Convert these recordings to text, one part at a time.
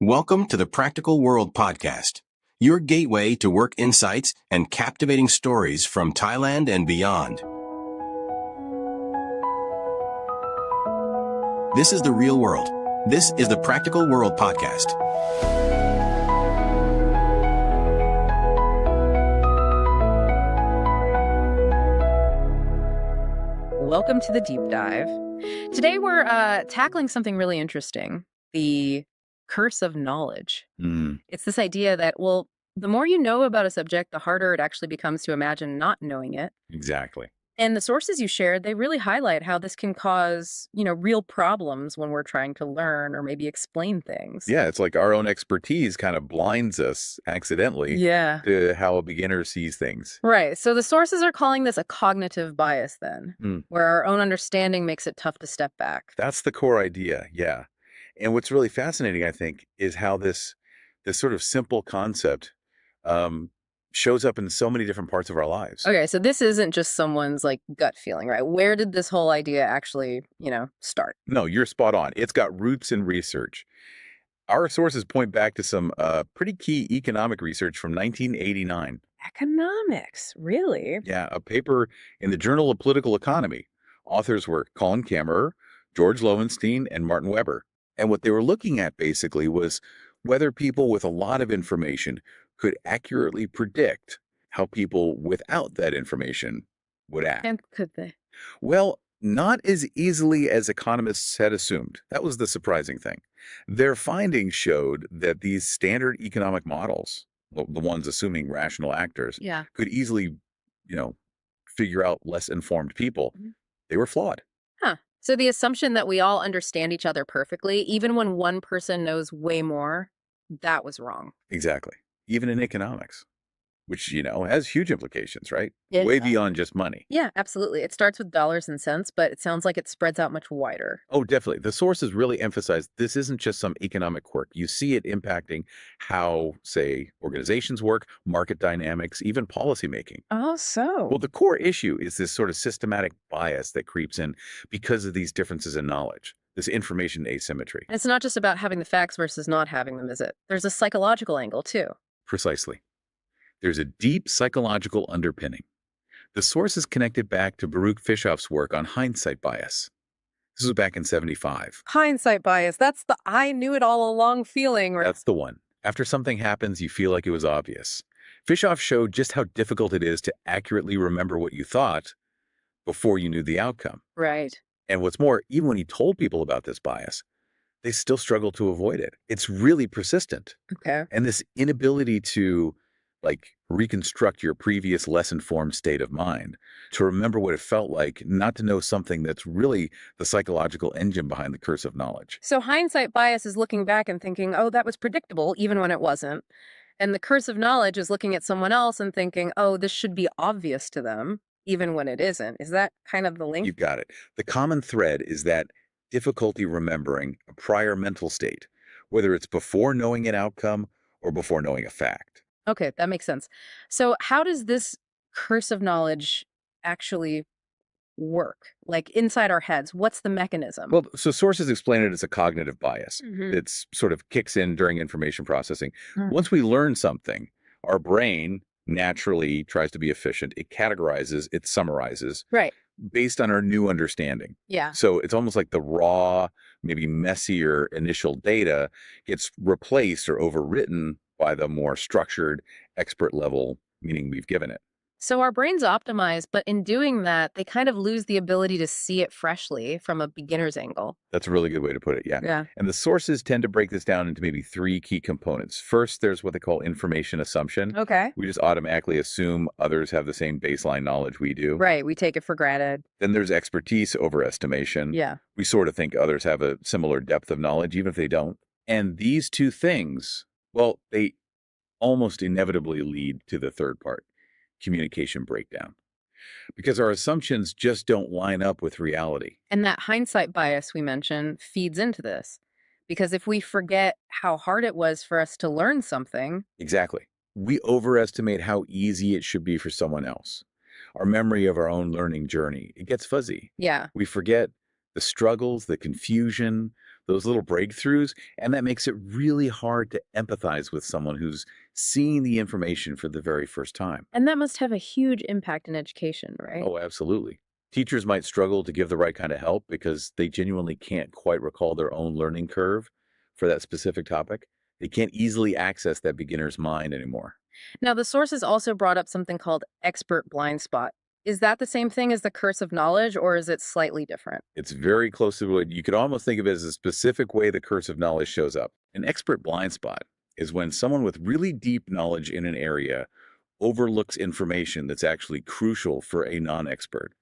Welcome to the Practical World Podcast, your gateway to work insights and captivating stories from Thailand and beyond. This is the real world. This is the Practical World Podcast. Welcome to the deep dive. Today we're tackling something really interesting, the curse of knowledge. It's this idea that, well, the more you know about a subject, the harder it actually becomes to imagine not knowing it. Exactly. And the sources you shared, they really highlight how this can cause, real problems when we're trying to learn or maybe explain things. Yeah, it's like our own expertise kind of blinds us accidentally to how a beginner sees things. Right. So the sources are calling this a cognitive bias then, where our own understanding makes it tough to step back. That's the core idea, yeah. And what's really fascinating, I think, is how this sort of simple concept shows up in so many different parts of our lives. Okay, so this isn't just someone's gut feeling, right? Where did this whole idea actually, start? No, you're spot on. It's got roots in research. Our sources point back to some pretty key economic research from 1989. Economics, really? Yeah, a paper in the Journal of Political Economy. Authors were Colin Kammerer, George Lowenstein, and Martin Weber. And what they were looking at basically was whether people with a lot of information could accurately predict how people without that information would act. And could they? Well, not as easily as economists had assumed. That was the surprising thing. Their findings showed that these standard economic models, the ones assuming rational actors, could easily, figure out less informed people. They were flawed. Huh. So the assumption that we all understand each other perfectly, even when one person knows way more, that was wrong. Exactly. Even in economics, which, has huge implications, right? Yeah. Way beyond just money. Yeah, absolutely. It starts with dollars and cents, but it sounds like it spreads out much wider. Oh, definitely. The sources really emphasize this isn't just some economic quirk. You see it impacting how, say, organizations work, market dynamics, even policymaking. Oh, so? Well, the core issue is this sort of systematic bias that creeps in because of these differences in knowledge, this information asymmetry. And it's not just about having the facts versus not having them, is it? There's a psychological angle, too. Precisely. There's a deep psychological underpinning. The source is connected back to Baruch Fischoff's work on hindsight bias. This was back in 1975. Hindsight bias. That's the I knew it all along feeling. That's the one. After something happens, you feel like it was obvious. Fischoff showed just how difficult it is to accurately remember what you thought before you knew the outcome. Right. And what's more, even when he told people about this bias, they still struggle to avoid it. It's really persistent. Okay. And this inability to reconstruct your previous less informed state of mind, to remember what it felt like not to know something that's really the psychological engine behind the curse of knowledge. So hindsight bias is looking back and thinking, oh, that was predictable, even when it wasn't. And the curse of knowledge is looking at someone else and thinking, oh, this should be obvious to them, even when it isn't. Is that kind of the link? You've got it. The common thread is that difficulty remembering a prior mental state, whether it's before knowing an outcome or before knowing a fact. Okay, that makes sense. So how does this curse of knowledge actually work? Like inside our heads, what's the mechanism? Well, so sources explain it as a cognitive bias. Mhm. It's sort of kicks in during information processing. Mm. Once we learn something, our brain naturally tries to be efficient. It categorizes, it summarizes Right. based on our new understanding. Yeah. So it's almost like the raw, maybe messier initial data gets replaced or overwritten by the more structured, expert level meaning we've given it. So our brains optimize, but in doing that, they kind of lose the ability to see it freshly from a beginner's angle. That's a really good way to put it, yeah. Yeah. And the sources tend to break this down into maybe three key components. First, there's what they call information assumption. Okay. We just automatically assume others have the same baseline knowledge we do. Right. We take it for granted. Then there's expertise overestimation. Yeah. We sort of think others have a similar depth of knowledge, even if they don't. And these two things, well, they almost inevitably lead to the third part, communication breakdown. Because our assumptions just don't line up with reality. And that hindsight bias we mentioned feeds into this. Because if we forget how hard it was for us to learn something. Exactly. We overestimate how easy it should be for someone else. Our memory of our own learning journey, it gets fuzzy. Yeah. We forget the struggles, the confusion, those little breakthroughs, and that makes it really hard to empathize with someone who's seeing the information for the very first time. And that must have a huge impact in education, right? Oh, absolutely. Teachers might struggle to give the right kind of help because they genuinely can't quite recall their own learning curve for that specific topic. They can't easily access that beginner's mind anymore. Now, the sources also brought up something called expert blind spot. Is that the same thing as the curse of knowledge, or is it slightly different? It's very close to what you could almost think of as a specific way the curse of knowledge shows up. An expert blind spot is when someone with really deep knowledge in an area overlooks information that's actually crucial for a non-expert,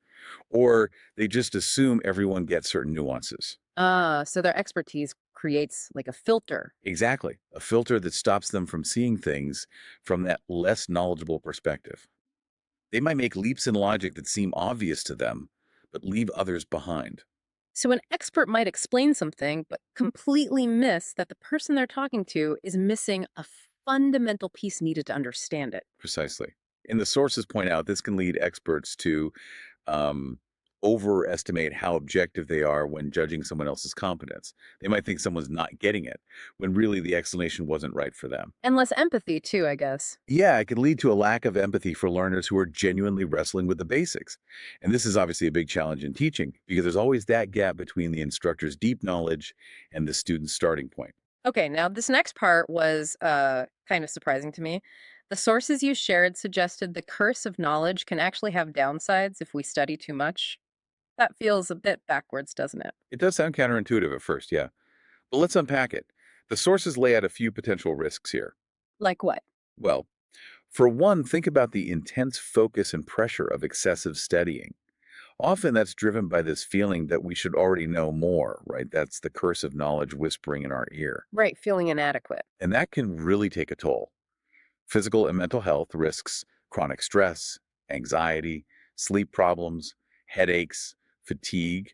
or they just assume everyone gets certain nuances. So their expertise creates like a filter. Exactly. A filter that stops them from seeing things from that less knowledgeable perspective. They might make leaps in logic that seem obvious to them, but leave others behind. So an expert might explain something, but completely miss that the person they're talking to is missing a fundamental piece needed to understand it. Precisely. And the sources point out this can lead experts to um, overestimate how objective they are when judging someone else's competence. They might think someone's not getting it when really the explanation wasn't right for them. And less empathy, too, I guess. Yeah, it could lead to a lack of empathy for learners who are genuinely wrestling with the basics. And this is obviously a big challenge in teaching because there's always that gap between the instructor's deep knowledge and the student's starting point. Okay, now this next part was kind of surprising to me. The sources you shared suggested the curse of knowledge can actually have downsides if we study too much. That feels a bit backwards, doesn't it? It does sound counterintuitive at first, yeah. But let's unpack it. The sources lay out a few potential risks here. Like what? Well, for one, think about the intense focus and pressure of excessive studying. Often that's driven by this feeling that we should already know more, right? That's the curse of knowledge whispering in our ear. Right, feeling inadequate. And that can really take a toll. Physical and mental health risks chronic stress, anxiety, sleep problems, headaches, fatigue,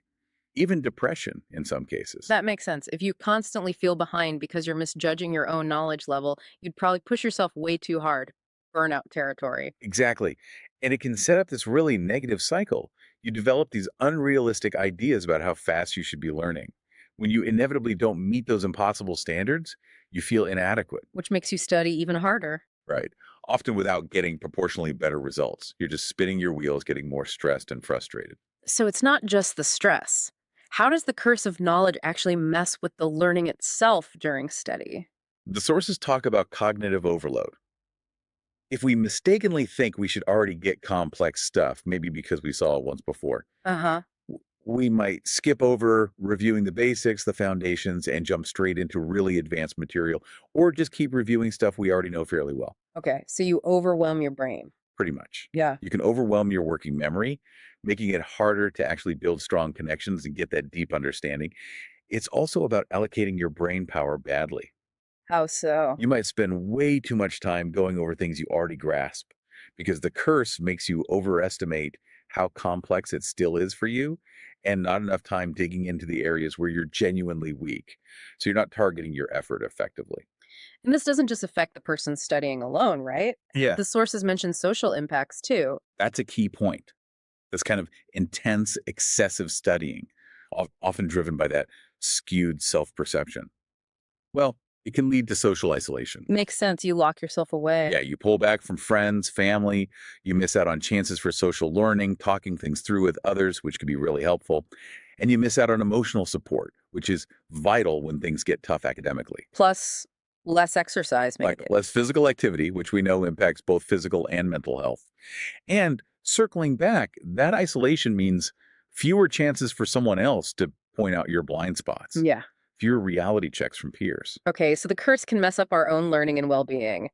even depression in some cases. That makes sense. If you constantly feel behind because you're misjudging your own knowledge level, you'd probably push yourself way too hard. Burnout territory. Exactly. And it can set up this really negative cycle. You develop these unrealistic ideas about how fast you should be learning. When you inevitably don't meet those impossible standards, you feel inadequate, Which makes you study even harder. right? Often without getting proportionally better results. You're just spinning your wheels, getting more stressed and frustrated. So it's not just the stress. How does the curse of knowledge actually mess with the learning itself during study? The sources talk about cognitive overload. If we mistakenly think we should already get complex stuff, maybe because we saw it once before, Uh-huh. we might skip over reviewing the basics, the foundations, and jump straight into really advanced material, or just keep reviewing stuff we already know fairly well, Okay, so you overwhelm your brain. pretty much. Yeah. You can overwhelm your working memory, making it harder to actually build strong connections and get that deep understanding. It's also about allocating your brain power badly. How so? You might spend way too much time going over things you already grasp because the curse makes you overestimate how complex it still is for you and not enough time digging into the areas where you're genuinely weak. So you're not targeting your effort effectively. And this doesn't just affect the person studying alone, right? Yeah. The sources mention social impacts too. That's a key point. This kind of intense, excessive studying, often driven by that skewed self-perception. Well, it can lead to social isolation. Makes sense. You lock yourself away. Yeah, you pull back from friends, family, you miss out on chances for social learning, talking things through with others, which can be really helpful, and you miss out on emotional support, which is vital when things get tough academically. Plus, less exercise, maybe. Like less physical activity, which we know impacts both physical and mental health. And circling back, that isolation means fewer chances for someone else to point out your blind spots, Yeah. fewer reality checks from peers. Okay, so the curse can mess up our own learning and well-being.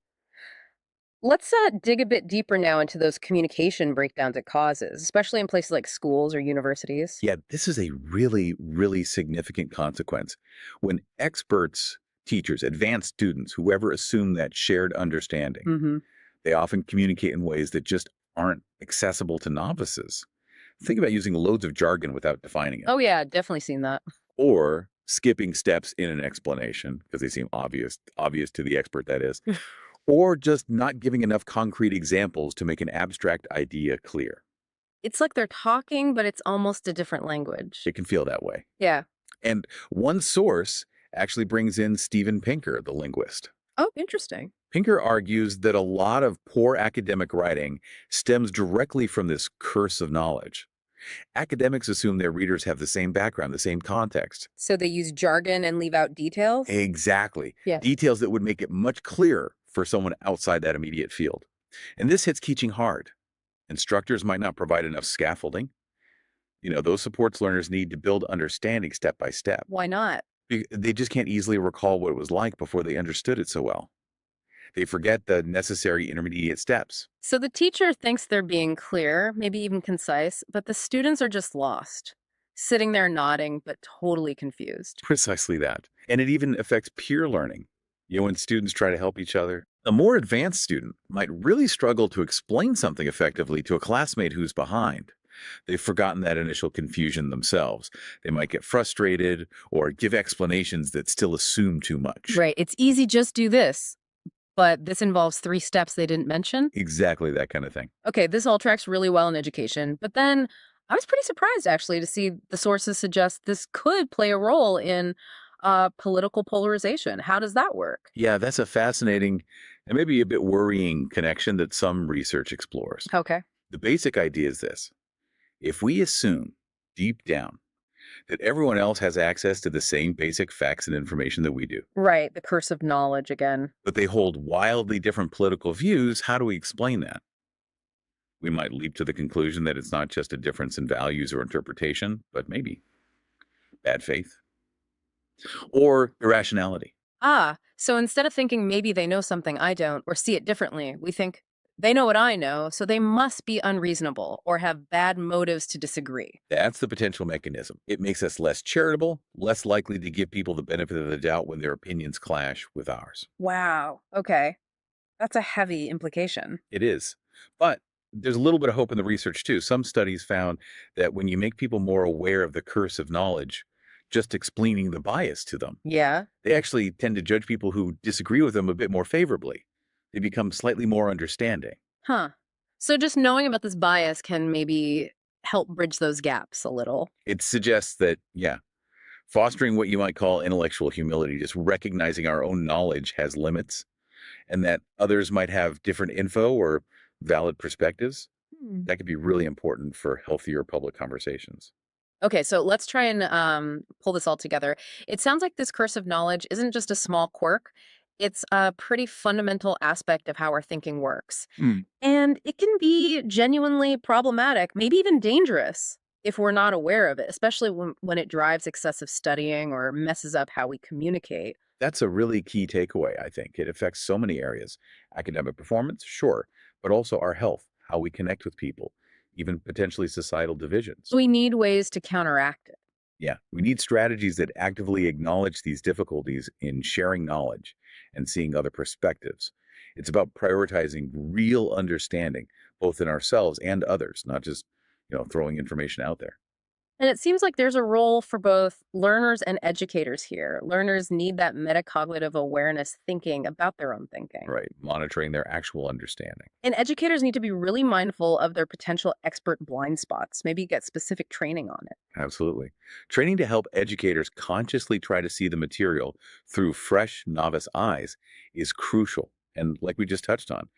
Let's dig a bit deeper now into those communication breakdowns it causes, especially in places like schools or universities. Yeah, this is a really, really significant consequence. When experts, teachers, advanced students, whoever assume that shared understanding, Mm-hmm. they often communicate in ways that just aren't accessible to novices. Think about using loads of jargon without defining it, Oh yeah, definitely seen that. or skipping steps in an explanation because they seem obvious to the expert, that is, or just not giving enough concrete examples to make an abstract idea clear. It's like they're talking, but it's almost a different language. It can feel that way. Yeah. And one source actually brings in Steven Pinker, the linguist. Oh, interesting. Pinker argues that a lot of poor academic writing stems directly from this curse of knowledge. Academics assume their readers have the same background, the same context. So they use jargon and leave out details? Exactly. Yes. Details that would make it much clearer for someone outside that immediate field. And this hits teaching hard. Instructors might not provide enough scaffolding. Those supports learners need to build understanding step by step. Why not? They just can't easily recall what it was like before they understood it so well. They forget the necessary intermediate steps. So the teacher thinks they're being clear, maybe even concise, but the students are just lost, sitting there nodding, but totally confused. Precisely that. And it even affects peer learning. When students try to help each other, a more advanced student might really struggle to explain something effectively to a classmate who's behind. They've forgotten that initial confusion themselves. They might get frustrated or give explanations that still assume too much. Right. It's easy, just do this. But this involves 3 steps they didn't mention. Exactly that kind of thing. Okay, this all tracks really well in education. But then I was pretty surprised, actually, to see the sources suggest this could play a role in political polarization. How does that work? Yeah, that's a fascinating and maybe a bit worrying connection that some research explores. Okay. The basic idea is this. If we assume deep down that everyone else has access to the same basic facts and information that we do, Right, the curse of knowledge again. but they hold wildly different political views, how do we explain that? We might leap to the conclusion that it's not just a difference in values or interpretation, but maybe bad faith or irrationality. So instead of thinking maybe they know something I don't or see it differently, we think they know what I know, so they must be unreasonable or have bad motives to disagree. That's the potential mechanism. It makes us less charitable, less likely to give people the benefit of the doubt when their opinions clash with ours. Wow. Okay. That's a heavy implication. It is. But there's a little bit of hope in the research, too. Some studies found that when you make people more aware of the curse of knowledge, just explaining the bias to them, Yeah. they actually tend to judge people who disagree with them a bit more favorably. They become slightly more understanding. Huh. So just knowing about this bias can maybe help bridge those gaps a little. It suggests that, yeah, fostering what you might call intellectual humility, just recognizing our own knowledge has limits and that others might have different info or valid perspectives, Hmm. that could be really important for healthier public conversations. Okay, so let's try and pull this all together. It sounds like this curse of knowledge isn't just a small quirk. It's a pretty fundamental aspect of how our thinking works. And it can be genuinely problematic, maybe even dangerous, if we're not aware of it, especially when it drives excessive studying or messes up how we communicate. That's a really key takeaway, I think. It affects so many areas. Academic performance, sure, but also our health, how we connect with people, even potentially societal divisions. We need ways to counteract it. Yeah, we need strategies that actively acknowledge these difficulties in sharing knowledge and seeing other perspectives. It's about prioritizing real understanding, both in ourselves and others, not just, throwing information out there. And it seems like there's a role for both learners and educators here. Learners need that metacognitive awareness thinking about their own thinking. Right, monitoring their actual understanding. And educators need to be really mindful of their potential expert blind spots, maybe get specific training on it. Absolutely. Training to help educators consciously try to see the material through fresh novice eyes is crucial. And like we just touched on,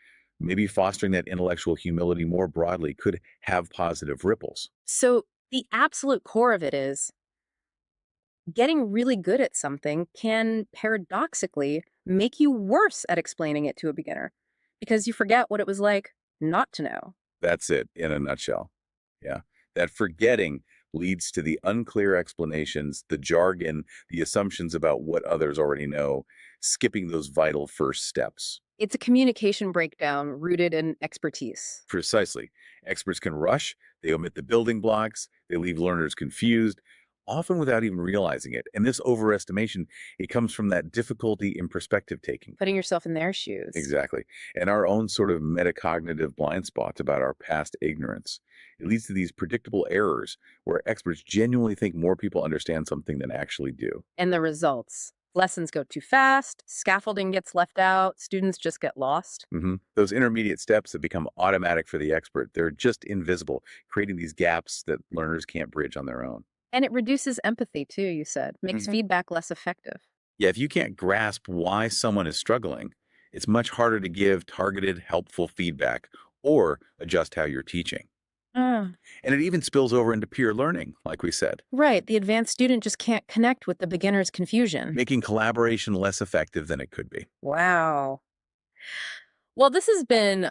maybe fostering that intellectual humility more broadly could have positive ripples. So the absolute core of it is getting really good at something can paradoxically make you worse at explaining it to a beginner because you forget what it was like not to know. That's it in a nutshell. Yeah. That forgetting leads to the unclear explanations, the jargon, the assumptions about what others already know, skipping those vital first steps. It's a communication breakdown rooted in expertise. Precisely. Experts can rush, they omit the building blocks, they leave learners confused, often without even realizing it. And this overestimation, it comes from that difficulty in perspective taking. Putting yourself in their shoes. Exactly. And our own sort of metacognitive blind spots about our past ignorance. It leads to these predictable errors where experts genuinely think more people understand something than actually do. And the results. Lessons go too fast, scaffolding gets left out, students just get lost. Those intermediate steps that become automatic for the expert, they're just invisible, creating these gaps that learners can't bridge on their own. And it reduces empathy too, you said. Makes feedback less effective. Yeah, if you can't grasp why someone is struggling, it's much harder to give targeted, helpful feedback or adjust how you're teaching. Ah, And it even spills over into peer learning, like we said, right. The advanced student just can't connect with the beginner's confusion. making collaboration less effective than it could be. Wow. Well, this has been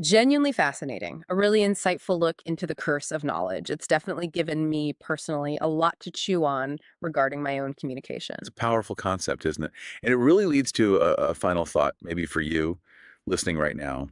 genuinely fascinating, a really insightful look into the curse of knowledge. It's definitely given me personally a lot to chew on regarding my own communication. It's a powerful concept, isn't it? And it really leads to a final thought, maybe for you listening right now.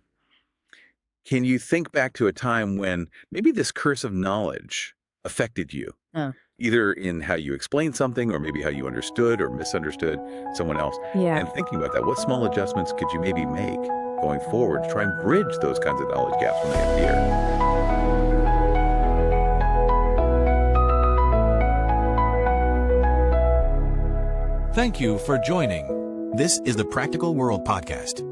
Can you think back to a time when maybe this curse of knowledge affected you, Oh, either in how you explained something or maybe how you understood or misunderstood someone else? yeah. And thinking about that, what small adjustments could you maybe make going forward to try and bridge those kinds of knowledge gaps when they appear? Thank you for joining. This is the Practical World Podcast.